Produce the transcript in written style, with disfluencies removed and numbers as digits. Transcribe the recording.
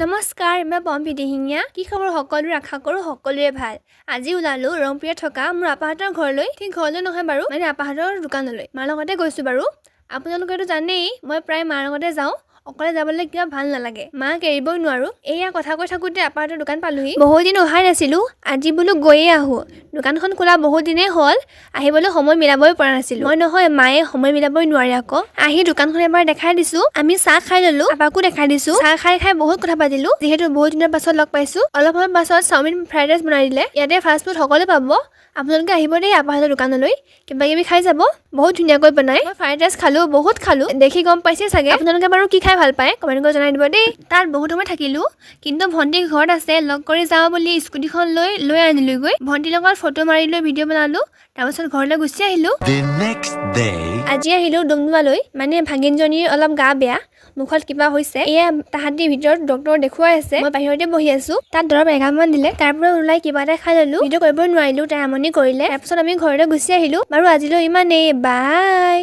নমস্কাৰ, মই পম্পি দিহিঙীয়া। কি খবৰ সকলোৰে? আশা কৰোঁ সকলোৰে ভাল। আজি ওলালো ৰংপুৰত থকা মোৰ আপাহঁতৰ ঘৰলৈ। ঠিক ঘৰলৈ নহয় বাৰু, মানে আপাহঁতৰ দোকানলৈ। মাৰ লগতে গৈছোঁ বাৰু। আপোনালোকেতো জানেই মই প্ৰায় মাৰ লগতে যাওঁ। অকলে যাবলৈ কিবা ভাল নালাগে, মাক এৰিবই নোৱাৰোঁ। এয়া কথা কৈ থাকোঁতে আপাহঁতৰ দোকান পালোহি। বহুত দিন অহাই নাছিলোঁ, আজি বোলো গৈয়ে আহোঁ। দোকানখন খোলা বহুত দিনেই হ'ল, আহিবলৈ সময় মিলাবই পৰা নাছিলোঁ। মই নহয়, মায়ে সময় মিলাবই নোৱাৰে আকৌ। আহি দোকানখন এবাৰ দেখাই দিছোঁ। আমি চাহ খাই ল'লোঁ, আপাকো দেখাই দিছোঁ। চাহ খাই বহুত কথা পাতিলোঁ, যিহেতু বহুত দিনৰ পাছত লগ পাইছোঁ। অলপ সময় পাছত চাওমিন ফ্ৰাইড ৰাইচ বনাই দিলে। ইয়াতে ফাষ্ট ফুড সকলো পাব। আপোনালোকে আহিব দেই আপাহঁতৰ দোকানলৈ, কিবা কিবি খাই যাব। বহুত ধুনীয়াকৈ বনায়। মই ফ্ৰাইড ৰাইচ খালোঁ, বহুত খালোঁ। দেখি গম পাইছে চাগে। আপোনালোকে বাৰু কি খাই ভাল পায় কমেণ্ট কৰি জনাই দিব দেই। তাত বহুত সময় থাকিলোঁ, কিন্তু ভণ্টি ঘৰত আছে, লগ কৰি যাওঁ বুলি স্কুটিখন লৈ আনিলোগৈ। ভণ্টিৰ লগত ফটো মাৰি লৈ ভিডিঅ' বনালোঁ, তাৰপিছত ঘৰলৈ গুচি আহিলোঁ। আজি আহিলোঁ ডুমডুমালৈ, মানে ভাগিনজনীৰ অলপ গা বেয়া, মুখত কিবা হৈছে। এয়া তাহাঁতি ভিতৰত ডক্টৰ দেখুৱাই আছে, মই বাহিৰতে বহি আছোঁ। তাত দৰৱ এগালমান দিলে, তাৰ পৰা ওলাই কিবা এটা খাই ল'লোঁ। ভিডিঅ' কৰিবই নোৱাৰিলোঁ, তাই আমনি কৰিলে। তাৰপিছত আমি ঘৰলৈ গুচি আহিলোঁ। বাৰু আজিলৈ ইমানেই, বাই।